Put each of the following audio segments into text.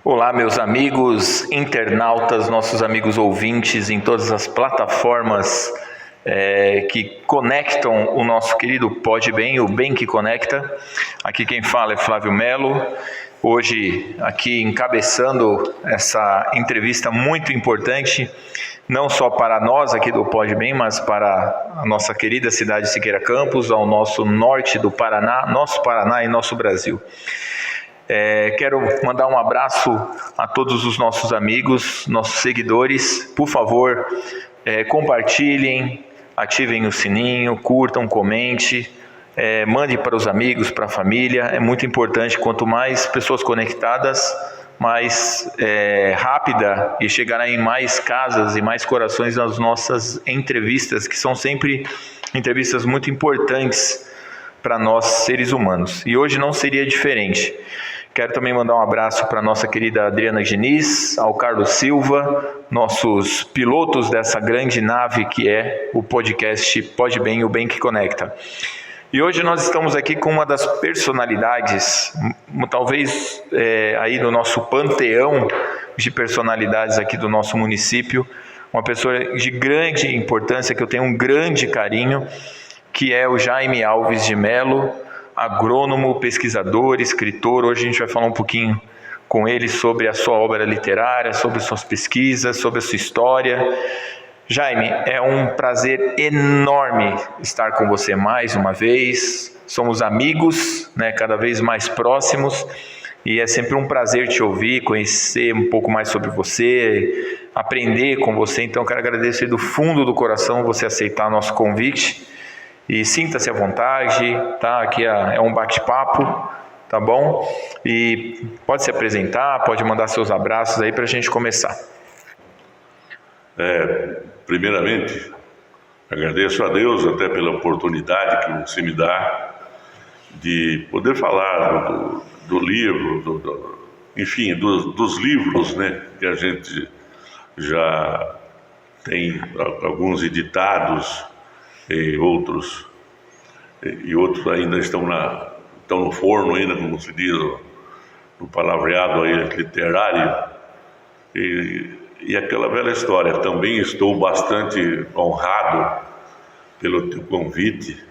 Olá, meus amigos internautas, nossos amigos ouvintes em todas as plataformas que conectam o nosso querido Pode Bem, o Bem que Conecta. Aqui quem fala é Flávio Melo, hoje aqui encabeçando essa entrevista muito importante, não só para nós aqui do Pode Bem, mas para a nossa querida cidade de Siqueira Campos, ao nosso norte do Paraná, nosso Paraná e nosso Brasil. Quero mandar um abraço a todos os nossos amigos, nossos seguidores. Por favor, compartilhem, ativem o sininho, curtam, comente, mande para os amigos, para a família. É muito importante, quanto mais pessoas conectadas, mais rápida e chegará em mais casas e mais corações nas nossas entrevistas, que são sempre entrevistas muito importantes para nós seres humanos. E hoje não seria diferente. Quero também mandar um abraço para a nossa querida Adriana Diniz, ao Carlos Silva, nossos pilotos dessa grande nave que é o podcast Pode Bem, o Bem que Conecta. E hoje nós estamos aqui com uma das personalidades, talvez aí do nosso panteão de personalidades aqui do nosso município, uma pessoa de grande importância, que eu tenho um grande carinho, que é o Jaime Alves de Melo, agrônomo, pesquisador, escritor. Hoje a gente vai falar um pouquinho com ele sobre a sua obra literária, sobre suas pesquisas, sobre a sua história. Jaime, é um prazer enorme estar com você mais uma vez. Somos amigos, né, cada vez mais próximos, e é sempre um prazer te ouvir, conhecer um pouco mais sobre você, aprender com você. Então, quero agradecer do fundo do coração você aceitar nosso convite. E sinta-se à vontade, tá? Aqui é um bate-papo, tá bom? E pode se apresentar, pode mandar seus abraços aí para a gente começar. Primeiramente, agradeço a Deus até pela oportunidade que você me dá de poder falar do livro, enfim, dos livros, né? Que a gente já tem alguns editados, e outros ainda estão no forno ainda, como se diz no palavreado aí literário, e aquela velha história. Também estou bastante honrado pelo teu convite,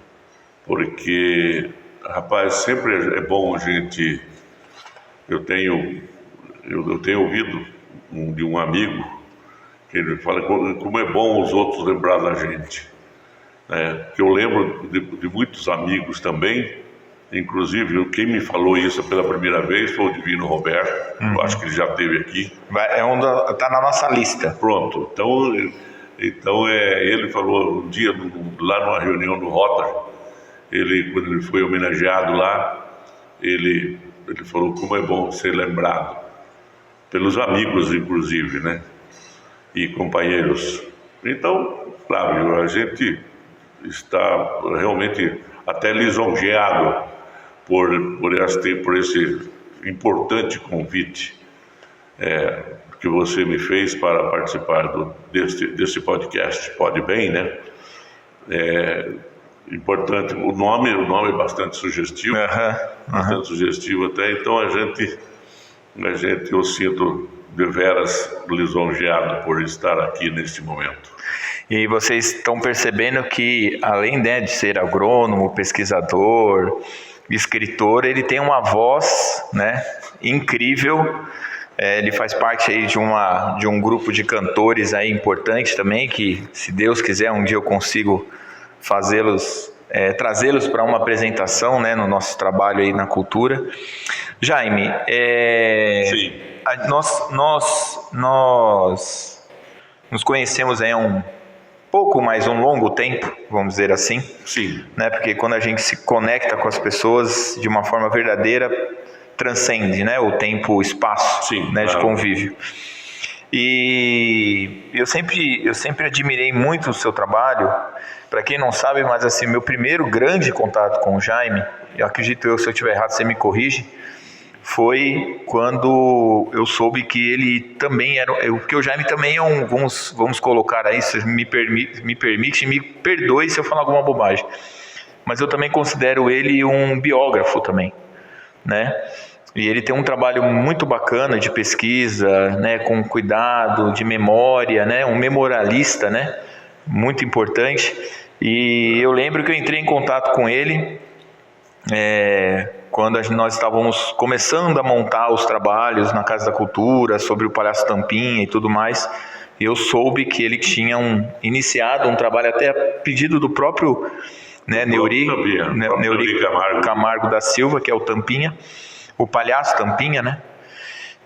porque, rapaz, sempre é bom a gente... Eu tenho ouvido de um amigo que ele fala como é bom os outros lembrar da gente. Que eu lembro de muitos amigos também, inclusive quem me falou isso pela primeira vez foi o Divino Roberto. Eu acho que ele já esteve aqui. Está na nossa lista. Pronto, então ele falou um dia lá numa reunião no Rotary, quando ele foi homenageado lá, ele falou como é bom ser lembrado pelos amigos, inclusive, né? E companheiros. Então, claro, a gente está realmente até lisonjeado por esse importante convite que você me fez para participar desse podcast Pode Bem, né? Importante, o nome é bastante sugestivo, bastante sugestivo até, então eu sinto deveras lisonjeado por estar aqui neste momento. E vocês estão percebendo que, além de ser agrônomo, pesquisador, escritor, ele tem uma voz, né, incrível. Ele faz parte aí de um grupo de cantores aí importante também, que, se Deus quiser, um dia eu consigo trazê-los para uma apresentação, né, no nosso trabalho aí na cultura. Jaime, Sim. Nós nos conhecemos aí há um longo tempo, vamos dizer assim. Sim. Né? Porque quando a gente se conecta com as pessoas de uma forma verdadeira, transcende, né, o tempo, o espaço. Sim, né, claro. De convívio. E eu sempre admirei muito o seu trabalho. Para quem não sabe, mas assim, meu primeiro grande contato com o Jaime, eu acredito, se eu estiver errado, você me corrige, foi quando eu soube que ele também era... Porque o Jaime também é vamos colocar aí, se me permite, me perdoe se eu falar alguma bobagem, mas eu também considero ele um biógrafo também, né? E ele tem um trabalho muito bacana de pesquisa, né, com cuidado, de memória, né, um memorialista, né, muito importante. E eu lembro que eu entrei em contato com ele quando nós estávamos começando a montar os trabalhos na Casa da Cultura, sobre o Palhaço Tampinha e tudo mais. Eu soube que ele tinha iniciado um trabalho até a pedido do próprio, né, Neuri Camargo da Silva, que é o Tampinha, o Palhaço Tampinha, né?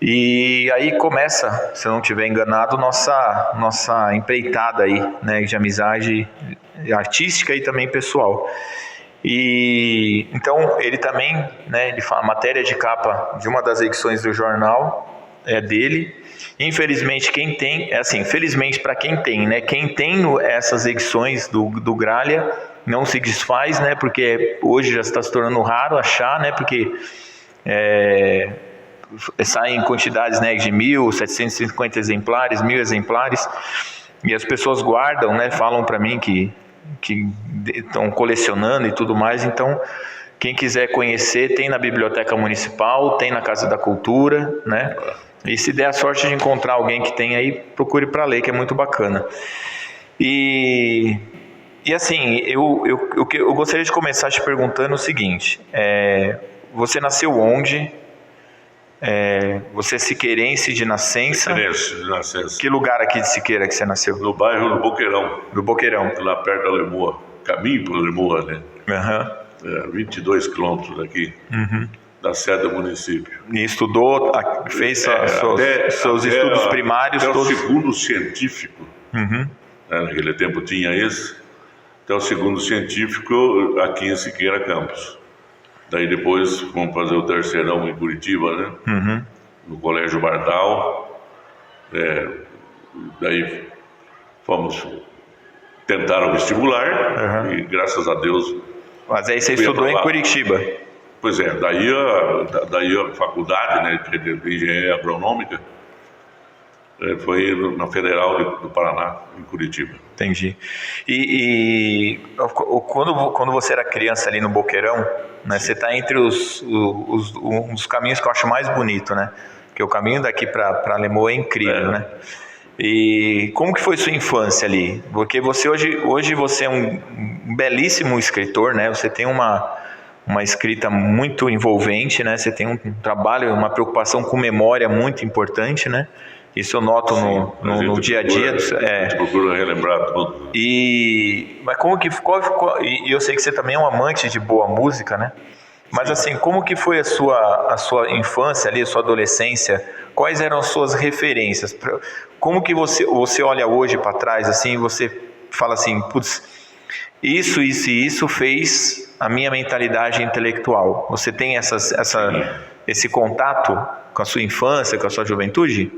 E aí começa, se eu não estiver enganado, nossa empreitada aí, né, de amizade artística e também pessoal. E então ele também, né, ele fala, a matéria de capa de uma das edições do jornal é dele. Infelizmente quem tem, felizmente para quem tem, né, quem tem essas edições do Gralha não se desfaz, né, porque hoje já está se tornando raro achar, né, porque saem quantidades, né, de 1.750 exemplares, 1.000 exemplares, e as pessoas guardam, né, falam para mim que estão colecionando e tudo mais. Então quem quiser conhecer, tem na Biblioteca Municipal, tem na Casa da Cultura, né, e se der a sorte de encontrar alguém que tem aí, procure para ler, que é muito bacana. E assim, eu gostaria de começar te perguntando o seguinte, você nasceu onde? Você é siqueirense de nascença? Siqueirense de nascença. Que lugar aqui de Siqueira que você nasceu? No bairro do Boqueirão. Do Boqueirão. Lá perto da Lemoa. Caminho para Lemoa, né? Uhum. 22 quilômetros daqui, da sede do município. E estudou, fez seus estudos primários até todos? O segundo científico. Naquele tempo tinha esse. Até o segundo científico aqui em Siqueira Campos. Daí depois fomos fazer o terceirão em Curitiba, né? No Colégio Bardal. Daí fomos tentar o vestibular e graças a Deus... Mas aí você estudou em Curitiba? Pois é, daí a faculdade, né, de engenharia agronômica foi na Federal do Paraná, em Curitiba. Entendi. E quando você era criança ali no Boqueirão, né, você está entre um dos caminhos que eu acho mais bonito, né? Porque o caminho daqui para Lemoa é incrível, né? E como que foi sua infância ali? Porque você hoje você é um belíssimo escritor, né? Você tem uma escrita muito envolvente, né? Você tem um trabalho, uma preocupação com memória muito importante, né? Isso eu noto no dia a dia. A gente procura relembrar tudo. Mas como que ficou? E eu sei que você também é um amante de boa música, né? Mas assim, como que foi a sua infância ali, a sua adolescência? Quais eram as suas referências? Como que você olha hoje para trás, assim, você fala assim, putz, isso e isso fez a minha mentalidade intelectual. Você tem esse contato com a sua infância, com a sua juventude?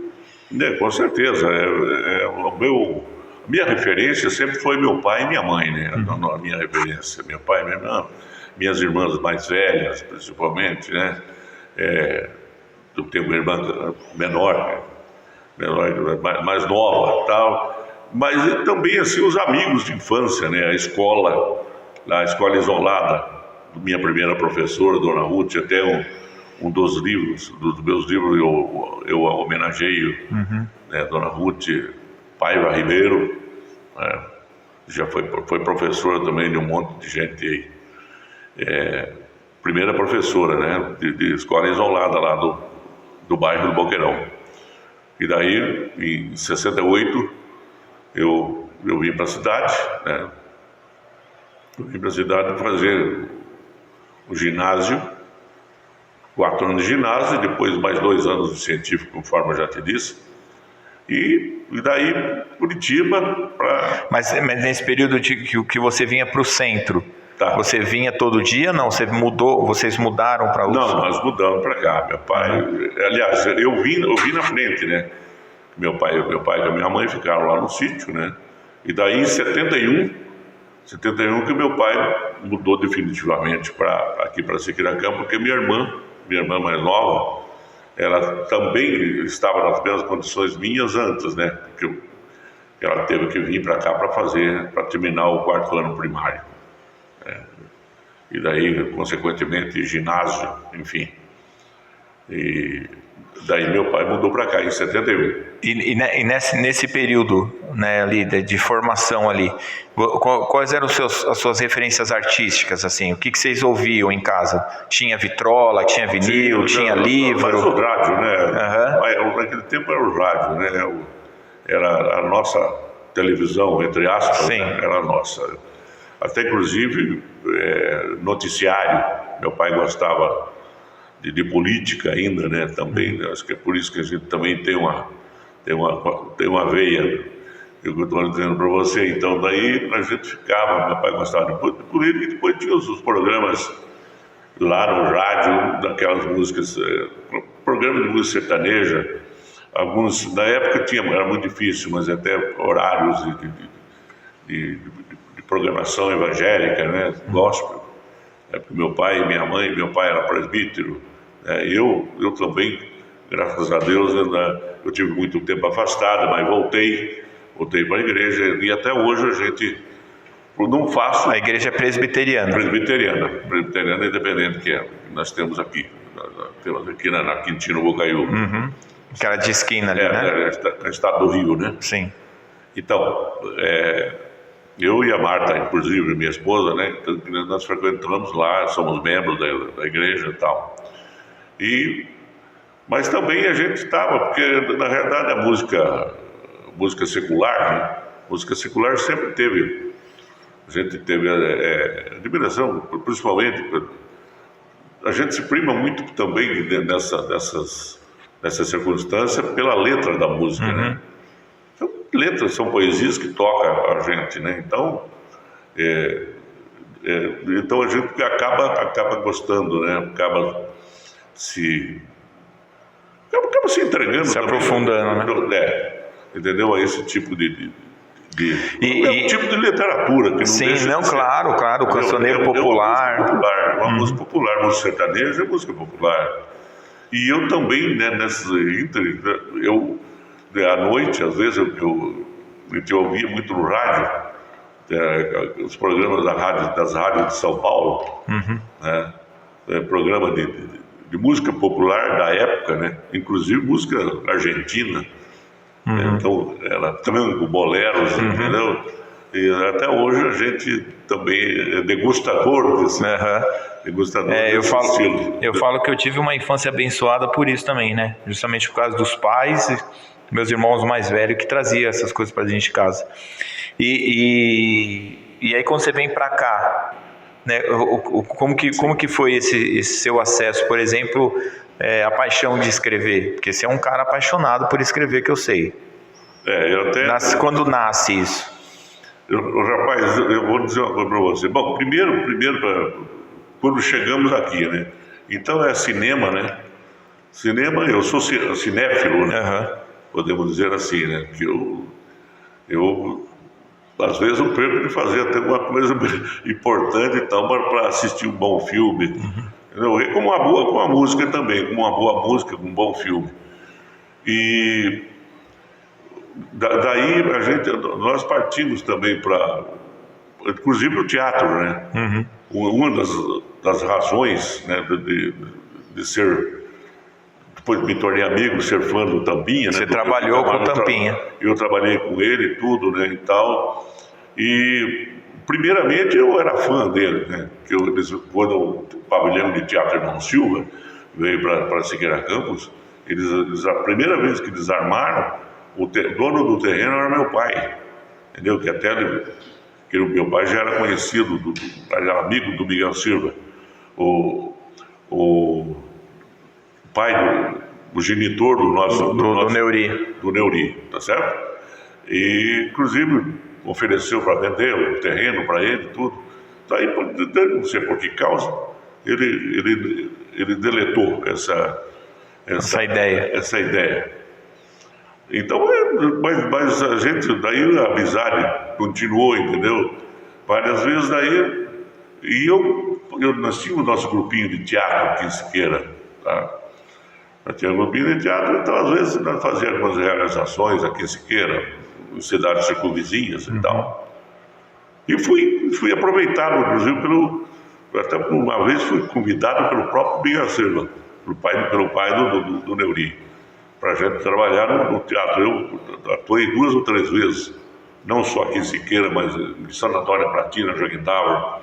Com certeza. A minha referência sempre foi meu pai e minha mãe, né? A minha referência, meu pai e minha irmã, minhas irmãs mais velhas, principalmente, né? Eu tenho uma irmã menor, mais nova, tal. Mas também assim os amigos de infância, né? A escola isolada, minha primeira professora, Dona Ruth, até um dos meus livros eu homenageio, né, Dona Ruth Paiva Ribeiro, né, já foi professora também de um monte de gente aí. Primeira professora, né, de escola isolada lá do bairro do Boqueirão. E daí, em 68, eu vim para a cidade, né, fazer o ginásio, 4 anos de ginásio, depois mais 2 anos de científico, conforme eu já te disse, e daí Curitiba para... Mas nesse período que você vinha para o centro, você vinha todo dia? Não, vocês mudaram para o... Não, nós mudamos para cá. Meu pai, aliás, eu vim na frente, né? Meu pai e a minha mãe ficaram lá no sítio, né? E daí em 71 que meu pai mudou definitivamente aqui para Siqueira Campos, porque minha irmã mais nova, ela também estava nas mesmas condições minhas antes, né? Porque ela teve que vir para cá para terminar o 4º ano primário. E daí, consequentemente, ginásio, enfim. E daí meu pai mudou para cá em 71. E nesse período, né, ali de formação ali, quais eram as suas referências artísticas, assim? O que vocês ouviam em casa? Tinha vitrola, tinha vinil, tinha livro? Mas o rádio, né? Naquele tempo era o rádio, né? Era a nossa televisão, entre aspas, né? Era a nossa. Até inclusive noticiário. Meu pai gostava de política ainda, né? Também, né? Acho que é por isso que a gente também tem uma veia, eu estou dizendo para você. Então daí a gente ficava, meu pai gostava de política, e depois tinha os programas lá no rádio, daquelas músicas, programa de música sertaneja. Alguns, na época era muito difícil, mas até horários de programação evangélica, né? Gospel. Porque meu pai e minha mãe, meu pai era presbítero, né? Eu também, graças a Deus, eu tive muito tempo afastado, mas voltei para a igreja, e até hoje a gente não faço. A igreja é presbiteriana. Presbiteriana independente, que nós temos aqui na Quintino Bocaiúva. Cara de esquina ali, né? É estado do Rio, né? Sim. Então, eu e a Marta, inclusive, minha esposa, né? Nós frequentamos lá, somos membros da igreja e tal. Mas também a gente estava, porque na realidade a música secular, né? Música secular sempre teve, a gente teve admiração, principalmente, a gente se prima muito também nessa circunstância pela letra da música, né? Então, letras são poesias que tocam a gente, né? Então, então a gente acaba gostando, né? Acaba se entregando, se aprofundando, né? Entendeu? A esse tipo de tipo de literatura que não sim, deixa não, de ser, claro, o cancioneiro popular, uma música popular, música sertaneja, música popular. E eu também, né, à noite, às vezes eu ouvia muito no rádio, os programas das rádios de São Paulo, né? Programa de música popular da época, né? Inclusive música argentina. Então, era também o boleros, entendeu? E até hoje a gente também é degustador desse, estilo. Eu falo que eu tive uma infância abençoada por isso também, né? Justamente por causa dos pais e meus irmãos mais velhos que traziam essas coisas pra gente de casa. E aí quando você vem pra cá, né? Como que foi esse seu acesso, por exemplo, a paixão de escrever? Porque você é um cara apaixonado por escrever, que eu sei. Quando nasce isso? Rapaz, eu vou dizer uma coisa para você. Bom, primeiro quando chegamos aqui, né? Então é cinema, né? Cinema, eu sou cinéfilo, né? Podemos dizer assim, né? Que eu às vezes eu perco de fazer até uma coisa importante e tal para assistir um bom filme. Entendeu? E como a música também, com uma boa música, com um bom filme. E daí nós partimos também para, inclusive, o teatro, né? Uma das razões, né, de ser, depois me tornei amigo, ser fã do Tampinha, né? Você trabalhou com o Tampinha. Eu trabalhei com ele e tudo, né, e tal. E primeiramente eu era fã dele, né? Quando o pavilhão de teatro Irmão Silva veio para Siqueira Campos, a primeira vez que eles armaram, o dono do terreno era meu pai, entendeu? Que o meu pai já era conhecido, era amigo do Miguel Silva, o pai o genitor do Neuri. Do Neuri, tá certo? E inclusive ofereceu para vender o terreno para ele, tudo. Daí, não sei por que causa, ele deletou essa ideia. Então, mas a gente, daí a amizade continuou, entendeu? Várias vezes daí, nós tínhamos o nosso grupinho de teatro aqui em Siqueira, tá? Nós tínhamos um grupinho de teatro, então às vezes nós fazíamos algumas realizações aqui em Siqueira, em cidades circunvizinhas e tal. E fui aproveitado, inclusive, até uma vez fui convidado pelo próprio Miguel Silva pelo pai do Neuri, para a gente trabalhar no teatro. Eu atuei 2 ou 3 vezes, não só aqui em Siqueira, mas em Santo Antônio Platina, Joguindaur.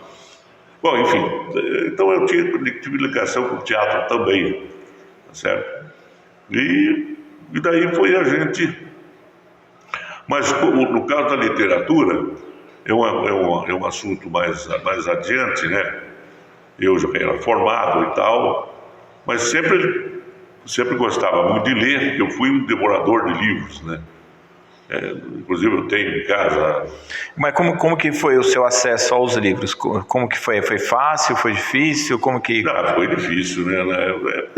Bom, enfim, então eu tive ligação com o teatro também, tá certo? E daí foi a gente... Mas no caso da literatura, é um assunto mais adiante, né? Eu já era formado e tal, mas sempre gostava muito de ler, porque eu fui um devorador de livros, né? Inclusive eu tenho em casa... Mas como que foi o seu acesso aos livros? Como que foi? Foi fácil? Foi difícil? Como que... Não, foi difícil, né? Na época,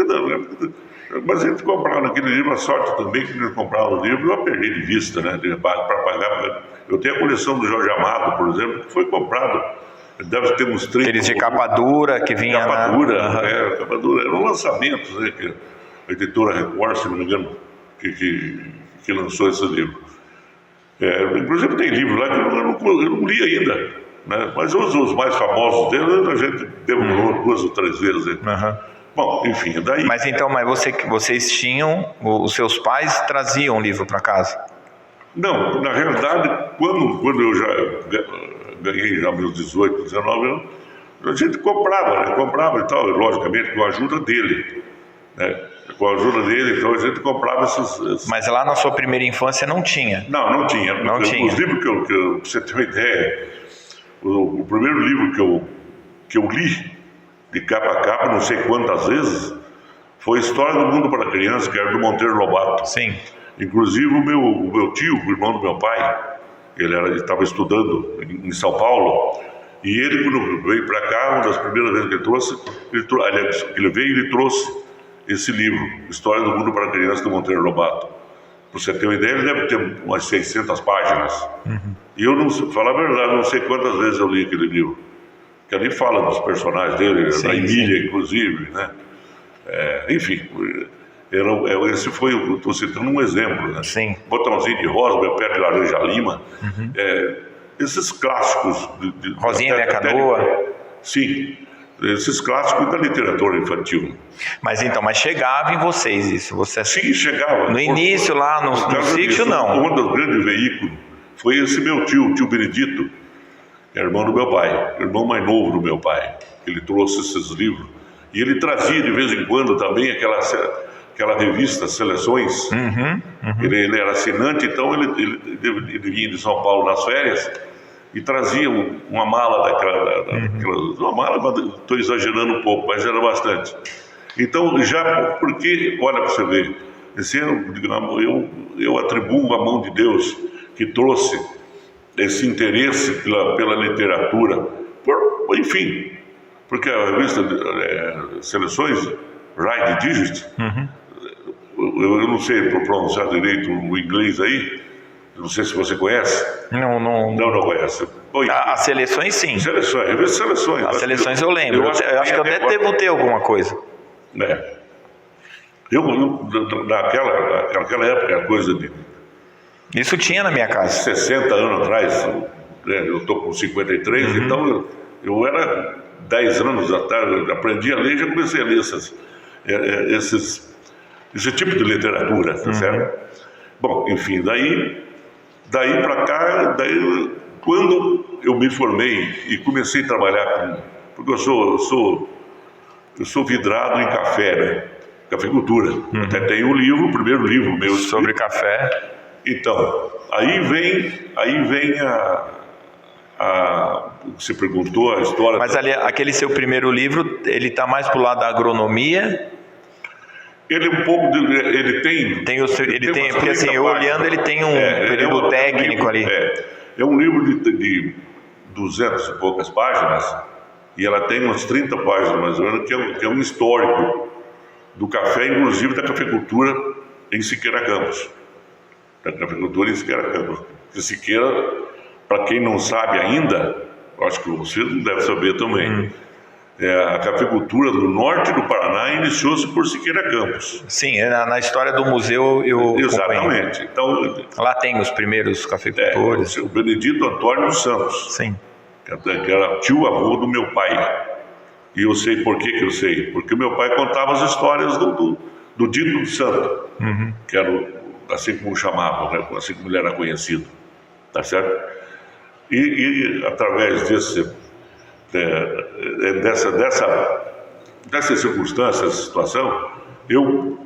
mas a gente comprava naquele livro, a sorte também que a gente comprava o livro, eu perdi de vista, né? Para pagar. Eu tenho a coleção do Jorge Amado, por exemplo, que foi comprado. Deve ter uns 30... Aqueles de capa dura que vinha capa dura, na... capa dura. Eram lançamentos, né? Que a editora Record, se não me engano, que lançou esse livro. Inclusive tem livros lá que eu não li ainda, né? Mas os mais famosos dele a gente devorou 2 ou 3 vezes. Né? Bom, enfim, daí... Mas vocês tinham, os seus pais traziam o livro para casa? Não, na realidade, quando eu já ganhei já meus 18, 19 anos, a gente comprava e tal, logicamente com a ajuda dele, né? Com a ajuda dele, então a gente comprava esses... Mas lá na sua primeira infância não tinha? Não tinha. Não tinha. Os livros que pra você ter uma ideia, o primeiro livro que eu li, de capa a capa, não sei quantas vezes, foi História do Mundo para Crianças, que era do Monteiro Lobato. Sim. Inclusive o meu tio, o irmão do meu pai, ele estava estudando em São Paulo, e ele, quando veio para cá, uma das primeiras vezes que ele trouxe esse livro, História do Mundo para Crianças, do Monteiro Lobato. Para você ter uma ideia, ele deve ter umas 600 páginas. E eu, não falar a verdade, não sei quantas vezes eu li aquele livro. Que ali fala dos personagens dele, da Emília, inclusive, né? Enfim, esse foi, eu estou citando um exemplo, né? Sim. Botãozinho de Rosa, Meu Pé de Laranja Lima, esses clássicos... Rosinha Minha Canoa. Sim, esses clássicos da literatura infantil. Mas chegava em vocês isso? Sim, chegava. No início lá no sítio, não. Um dos grandes veículos foi esse meu tio, o tio Benedito, que é irmão do meu pai, irmão mais novo do meu pai. Ele trouxe esses livros. E ele trazia de vez em quando também aquela revista Seleções. Ele era assinante, então ele vinha de São Paulo nas férias e trazia uma mala uma mala, estou exagerando um pouco, mas era bastante. Então, porque, olha para você ver, eu atribuo a mão de Deus que trouxe esse interesse pela literatura, enfim, porque a revista Seleções, Right Digit, eu não sei pronunciar direito o inglês aí, não sei se você conhece. Não conhece. As Seleções, sim. Seleções, revista Seleções. As Seleções eu lembro. Eu acho que eu até devo ter alguma coisa. Naquela época, a coisa de... Isso tinha na minha casa. 60 anos atrás, eu estou com 53, então eu era 10 anos atrás, aprendi a ler e já comecei a ler esse tipo de literatura, tá certo? Bom, enfim, daí para cá, quando eu me formei e comecei a trabalhar porque eu sou vidrado em café, né? Cafeicultura. Até tenho o primeiro livro meu sobre café. Então, aí vem você perguntou a história. Mas aquele seu primeiro livro, ele está mais pro lado da agronomia? Ele um pouco ele tem porque assim, eu olhando, ele tem um período técnico ali. É um livro de 200 e poucas páginas, e ela tem umas 30 páginas mais ou menos, que é um histórico do café, inclusive da cafeicultura em Siqueira Campos. Da cafeicultura em Siqueira Campos. Porque Siqueira, para quem não sabe ainda, acho que você não deve saber também, a cafeicultura do norte do Paraná iniciou-se por Siqueira Campos. Sim, na história do museu eu exatamente. Então, lá tem os primeiros cafeicultores. O Benedito Antônio dos Santos. Sim. Que era tio-avô do meu pai. E eu sei por que eu sei. Porque meu pai contava as histórias do Dito do Santo, que era assim como chamavam, né? Assim como ele era conhecido. Tá certo? E através dessa circunstância, dessa situação, eu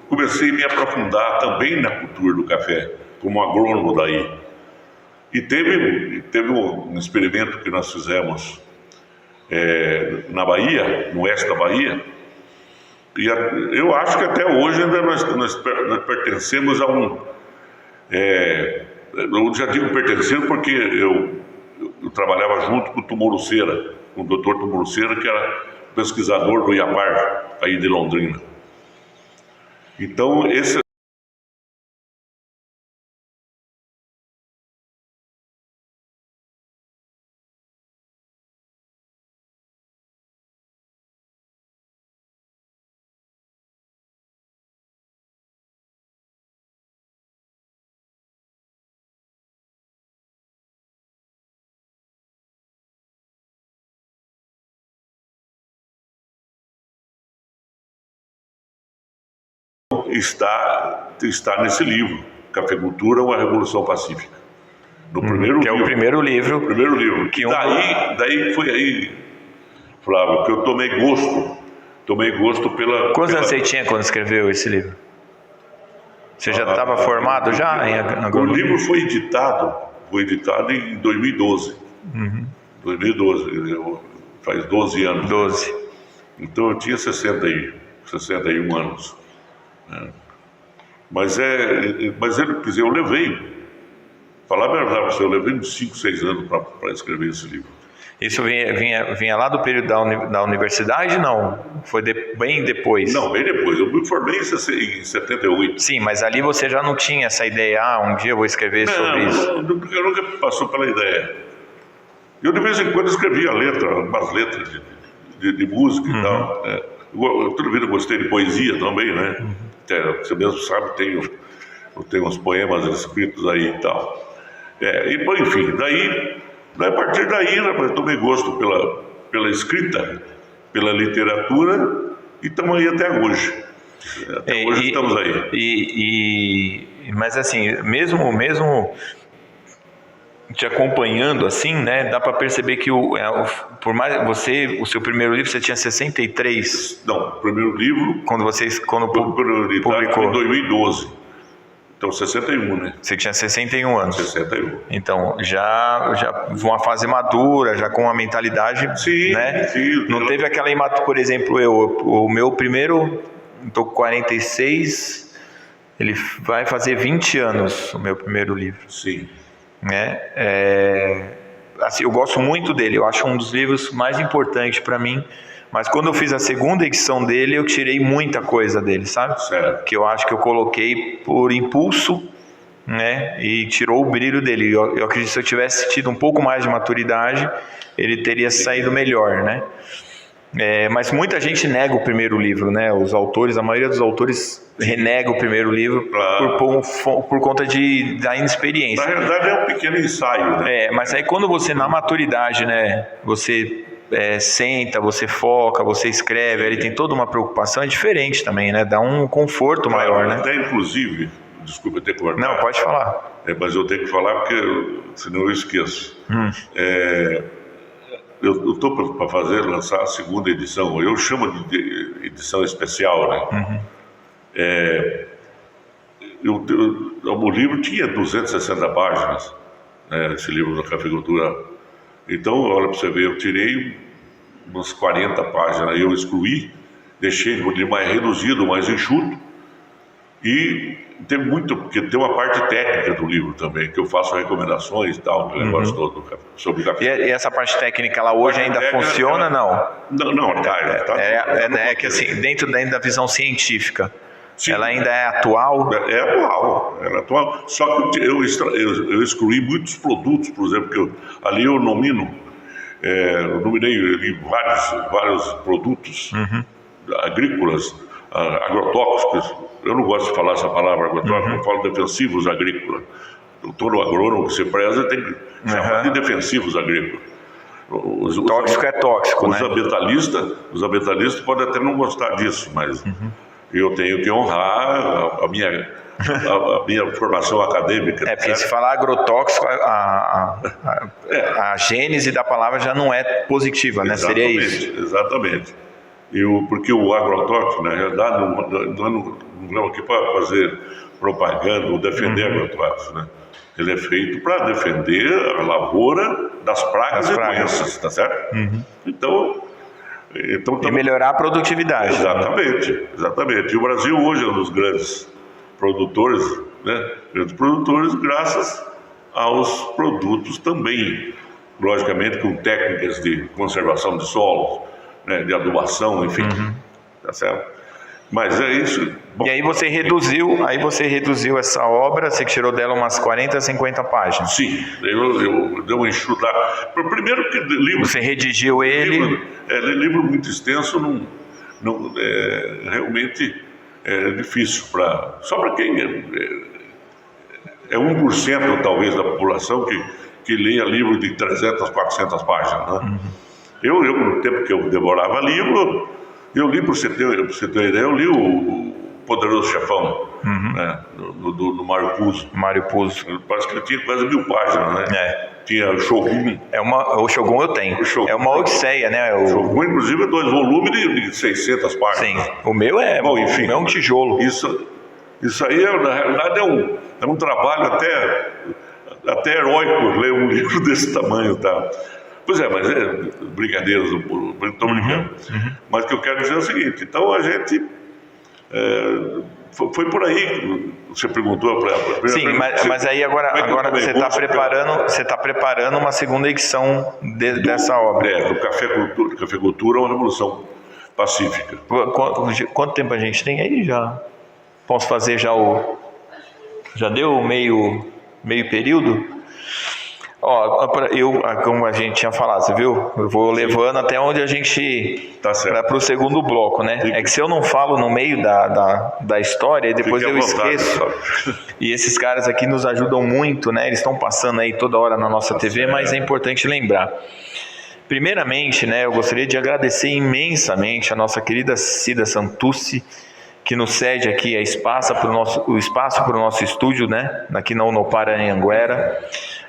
comecei a me aprofundar também na cultura do café, como agrônomo daí. E teve um experimento que nós fizemos na Bahia, no oeste da Bahia, e eu acho que até hoje ainda nós pertencemos a um... eu já digo pertencendo porque eu trabalhava junto com o Tumuruceira, com o Dr. Tumuruceira, que era pesquisador do IAPAR, aí de Londrina. Então, esse está nesse livro, Cafeicultura, uma Revolução Pacífica. No primeiro que livro, é o primeiro livro. O primeiro livro. Que daí foi aí, Flávio, que eu tomei gosto pela... Quantos anos você tinha quando escreveu esse livro? Você já estava formado já? O livro foi editado em 2012. 2012, faz 12 anos. 12. Então eu tinha 61 anos. Mas eu levei, falar a verdade, eu levei uns 5, 6 anos para escrever esse livro. Isso vinha lá do período da universidade, não? Foi bem depois? Não, bem depois. Eu me formei em 78. Sim, mas ali você já não tinha essa ideia, um dia eu vou escrever sobre isso? Eu nunca passou pela ideia. Eu de vez em quando escrevia umas letras de música e tal. Eu toda vida gostei de poesia também, né? Você mesmo sabe, tem uns poemas escritos aí e tal. Enfim, a partir daí, eu tomei gosto pela escrita, pela literatura, e estamos aí até hoje. Hoje estamos aí. Mas assim, mesmo te acompanhando assim, né, dá para perceber que por mais o seu primeiro livro você tinha 63. Não, o primeiro livro quando publicou em 2012. Então 61, né? Você tinha 61 anos. 61. Então já uma fase madura, já com uma mentalidade, sim, né? Sim. Não teve aquela por exemplo, o meu primeiro, estou com 46, ele vai fazer 20 anos o meu primeiro livro. Sim. Assim, eu gosto muito dele, eu acho um dos livros mais importantes para mim, mas quando eu fiz a segunda edição dele, eu tirei muita coisa dele, sabe? Certo. Que eu acho que eu coloquei por impulso, né? E tirou o brilho dele. Eu acredito que se eu tivesse tido um pouco mais de maturidade, ele teria saído melhor, né? Mas muita gente nega o primeiro livro, né? Os autores, a maioria dos autores renega o primeiro livro, claro, por conta da inexperiência. Na realidade é um pequeno ensaio, né? Mas aí quando você, na maturidade, né? Você senta, você foca, você escreve, ele tem toda uma preocupação, é diferente também, né? Dá um conforto maior, né? Até inclusive, desculpa ter cortado. Não, pode falar. Mas eu tenho que falar porque senão eu esqueço. Eu estou para lançar a segunda edição. Eu chamo de edição especial, né? O livro tinha 260 páginas, né, esse livro da cafeicultura. Então, olha para você ver, eu tirei umas 40 páginas, eu excluí, deixei ele mais reduzido, mais enxuto. E porque tem uma parte técnica do livro também, que eu faço recomendações e tal, que negócio todo sobre café. E essa parte técnica lá hoje ainda funciona, não? Não, tá. Que assim, dentro da visão científica, sim, ela ainda é atual? Ela é atual. Só que eu excluí muitos produtos, por exemplo, que ali eu nominei vários produtos agrícolas, agrotóxicos. Eu não gosto de falar essa palavra agrotóxico, eu falo defensivos agrícolas. Todo agrônomo que se preza tem que chamar de defensivos agrícolas. Tóxico é tóxico, os né? Os ambientalistas podem até não gostar disso, mas eu tenho que honrar a minha formação acadêmica. Porque se falar agrotóxico, a gênese da palavra já não é positiva, né? Seria isso. Exatamente. Porque o agrotóxico, na realidade, não é aqui para fazer propaganda ou defender agrotóxicos, né? Ele é feito para defender a lavoura das pragas e doenças, tá certo? Então, e melhorar a produtividade. Exatamente. E o Brasil hoje é um dos grandes produtores, né? Grandes produtores graças aos produtos também, logicamente com técnicas de conservação de solos, né? De adubação, enfim, tá certo? Mas é isso. Bom, e aí você reduziu essa obra, você tirou dela umas 40, 50 páginas. Sim, eu dei uma enxugada. Primeiro que livro... Você redigiu ele... Livro muito extenso, realmente é difícil só para quem é 1% talvez da população que leia livro de 300, 400 páginas, né? Eu, no tempo que eu devorava livro, eu li, para você ter ideia, eu li o Poderoso Chefão, né? do Mário Puzo. Mário Puzo. Parece que ele tinha quase 1000 páginas, né? Tinha o Shogun. O Shogun eu tenho. É uma odisseia, né? O Shogun, inclusive, é 2 volumes de 600 páginas. Sim, o meu é, enfim, é um tijolo. Isso aí, na realidade, é um trabalho até heróico ler um livro desse tamanho, tá? Pois é, mas brincadeiras, estou brincando. Mas o que eu quero dizer é o seguinte, então a gente foi por aí que você perguntou para a Sim, mas aí agora você está preparando uma segunda edição dessa obra. Do Cafeicultura, uma revolução pacífica. Quanto tempo a gente tem aí já? Posso fazer já já deu o meio período? Como a gente tinha falado, você viu? Eu vou levando até onde a gente para o segundo bloco, né? É que se eu não falo no meio da história, depois eu esqueço. E esses caras aqui nos ajudam muito, né? Eles estão passando aí toda hora na nossa TV, mas é importante lembrar. Primeiramente, né? Eu gostaria de agradecer imensamente a nossa querida Cida Santucci, que nos cede aqui o espaço para o nosso estúdio, né? Aqui na Unopar Anhanguera.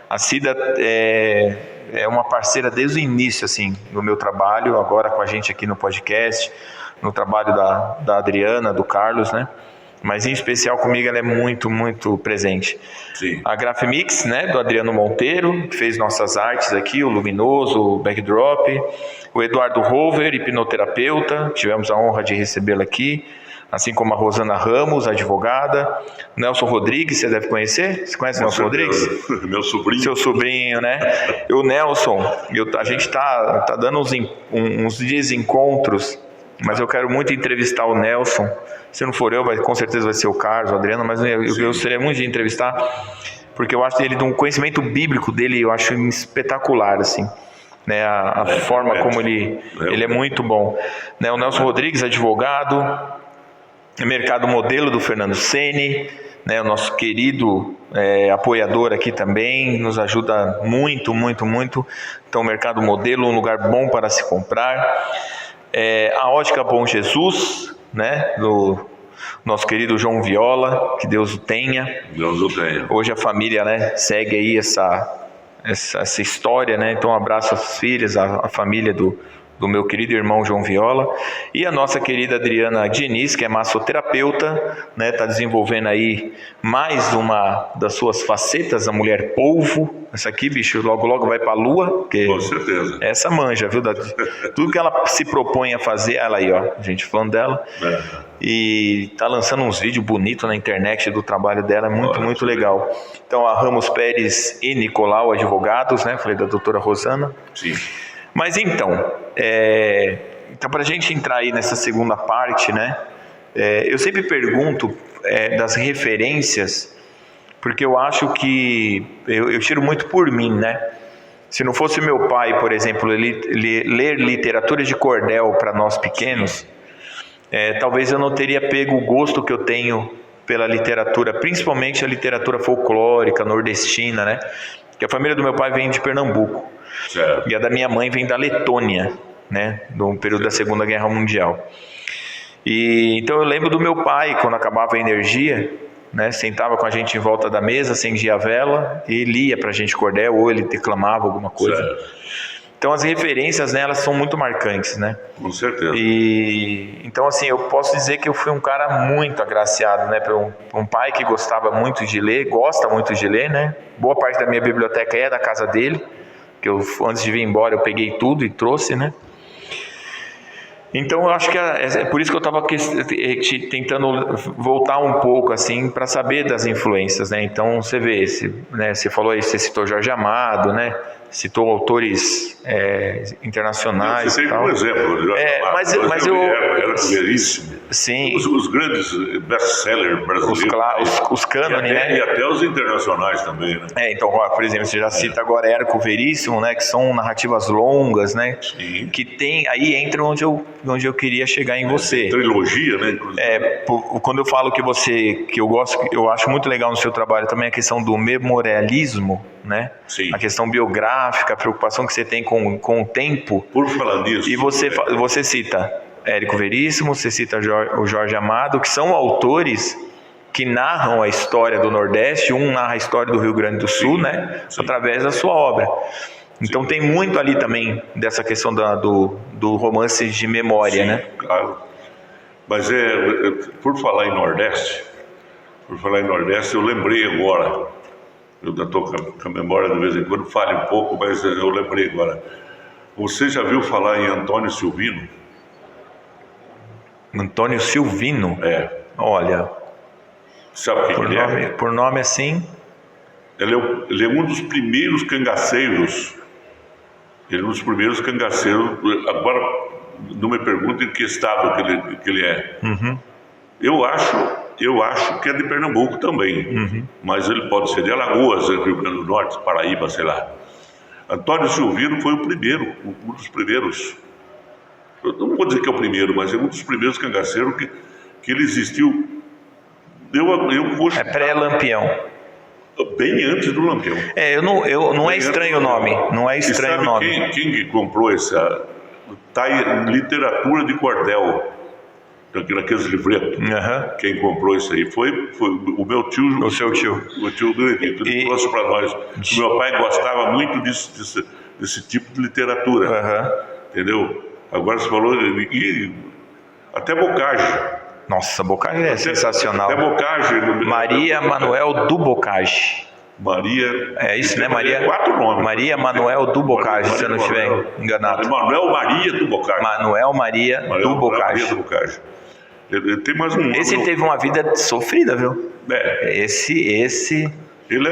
A Cida é uma parceira desde o início, assim, no meu trabalho, agora com a gente aqui no podcast, no trabalho da Adriana, do Carlos, né? Mas em especial comigo ela é muito, muito presente. Sim. A Grafmix, né, do Adriano Monteiro, que fez nossas artes aqui, o Luminoso, o Backdrop, o Eduardo Rover, hipnoterapeuta, tivemos a honra de recebê-lo aqui, assim como a Rosana Ramos, advogada, Nelson Rodrigues, você deve conhecer? Você conhece o Nelson Rodrigues? Meu sobrinho. Seu sobrinho, né? E o Nelson, a gente está dando uns desencontros, mas eu quero muito entrevistar o Nelson. Se não for eu, com certeza vai ser o Carlos, o Adriano, mas eu gostaria muito de entrevistar, porque eu acho ele de um conhecimento bíblico dele, eu acho espetacular, assim. Né, a forma como ele é muito bom. Né, o Nelson Rodrigues, advogado, mercado modelo do Fernando Ceni, né, o nosso querido apoiador aqui também, nos ajuda muito, muito, muito. Então, mercado modelo, um lugar bom para se comprar. A Ótica Bom Jesus, né, do nosso querido João Viola, que Deus o tenha. Deus o tenha. Hoje a família, né, segue aí essa história, né? Então, um abraço às filhas, à família do meu querido irmão João Viola, e a nossa querida Adriana Diniz, que é massoterapeuta, né, tá desenvolvendo aí mais uma das suas facetas, a mulher polvo. Essa aqui, bicho, logo logo vai para a lua, porque com certeza. Essa manja, viu? Tudo que ela se propõe a fazer, ela aí, ó, a gente falando dela, e tá lançando uns vídeos bonitos na internet do trabalho dela, é muito, muito legal. Então, a Ramos Pérez e Nicolau, advogados, né? Falei da doutora Rosana. Sim. Mas então, para a gente entrar aí nessa segunda parte, né? Eu sempre pergunto das referências, porque eu acho que eu tiro muito por mim, né? Se não fosse meu pai, por exemplo, ler literatura de cordel para nós pequenos, talvez eu não teria pego o gosto que eu tenho pela literatura, principalmente a literatura folclórica, nordestina, né? que a família do meu pai vem de Pernambuco. Certo. E a da minha mãe vem da Letônia, né, no período da Segunda Guerra Mundial. E então eu lembro do meu pai, quando acabava a energia, né, sentava com a gente em volta da mesa, acendia a vela e lia pra gente cordel, ou ele declamava alguma coisa. Certo. Então as referências, né, elas são muito marcantes, né? Com certeza. E então assim, eu posso dizer que eu fui um cara muito agraciado, né, por um pai que gostava muito de ler, gosta muito de ler, né? Boa parte da minha biblioteca é da casa dele, que eu antes de vir embora eu peguei tudo e trouxe, né? Então eu acho que é por isso que eu estava tentando voltar um pouco assim para saber das influências, né? Então você vê, né, você falou aí, você citou Jorge Amado, né? Citou autores internacionais. Você tem tal. um exemplo. Mas eu era veríssimo. Sim. Os grandes best-sellers brasileiros. Os cânone, né? E até os internacionais também, né? Então, por exemplo, você já cita agora Érico Veríssimo, né? Que são narrativas longas, né? Sim. Que tem, aí entra onde eu queria chegar em você. Trilogia, né? Inclusive. Quando eu falo que eu gosto, eu acho muito legal no seu trabalho também a questão do memorialismo, né? Sim. A questão biográfica, a preocupação que você tem com o tempo. Por falar nisso. E você cita Érico Veríssimo, você cita o Jorge Amado, que são autores que narram a história do Nordeste, um narra a história do Rio Grande do Sul, Sim, né? sim. Através da sua obra. Então tem muito ali também dessa questão do romance de memória, Sim, né? Claro. Mas por falar em Nordeste, eu lembrei agora, eu estou com a memória de vez em quando, falha um pouco, mas eu lembrei agora. Você já viu falar em Antônio Silvino? Antônio Silvino? Olha, Sabe quem ele é? por nome assim... Ele é um dos primeiros cangaceiros. Agora, não me pergunte em que estado que ele é. Uhum. Eu acho que é de Pernambuco também. Uhum. Mas ele pode ser de Alagoas, Rio Grande do Norte, Paraíba, sei lá. Antônio Silvino foi um dos primeiros. Eu não vou dizer que é o primeiro, mas é um dos primeiros cangaceiros que ele existiu. É pré-Lampião. Bem antes do Lampião. Não é estranho o nome. Não é estranho o nome. Quem comprou essa literatura de cordel, naqueles livretos? Uhum. Quem comprou isso aí foi o meu tio. O seu tio. O tio Benedito. Ele trouxe para nós. O meu pai gostava muito desse tipo de literatura. Uhum. Entendeu? Agora você falou. Até Bocage. Nossa, Bocage é sensacional. Até Bocage. Maria Manuel do Bocage. Maria. É isso, né? Maria. 4 nomes. Maria Manuel do Bocage, se eu não estiver enganado. Manuel Maria do Bocage. Manuel Maria do Bocage. Maria do Bocage. Ele tem mais um. Esse teve uma vida sofrida, viu? Esse. Ele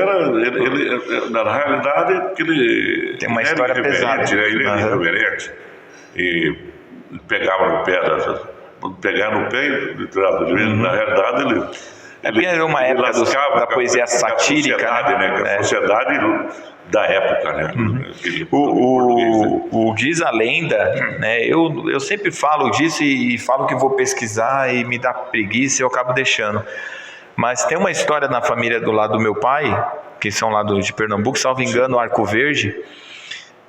na realidade, ele tem uma história pesada. Né? Ele era irreverente. E pegava no pé pegar no pé, na realidade ele era uma época da poesia satírica, né? A sociedade da época, né? Diz a lenda, né? Eu sempre falo disso e falo que vou pesquisar e me dá preguiça e eu acabo deixando. Mas tem uma história na família do lado do meu pai, que são lá de Pernambuco, salvo engano, Arco Verde,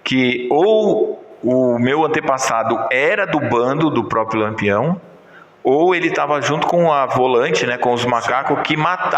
que ou o meu antepassado era do bando do próprio Lampião, ou ele estava junto com a volante, né, com os macacos que mataram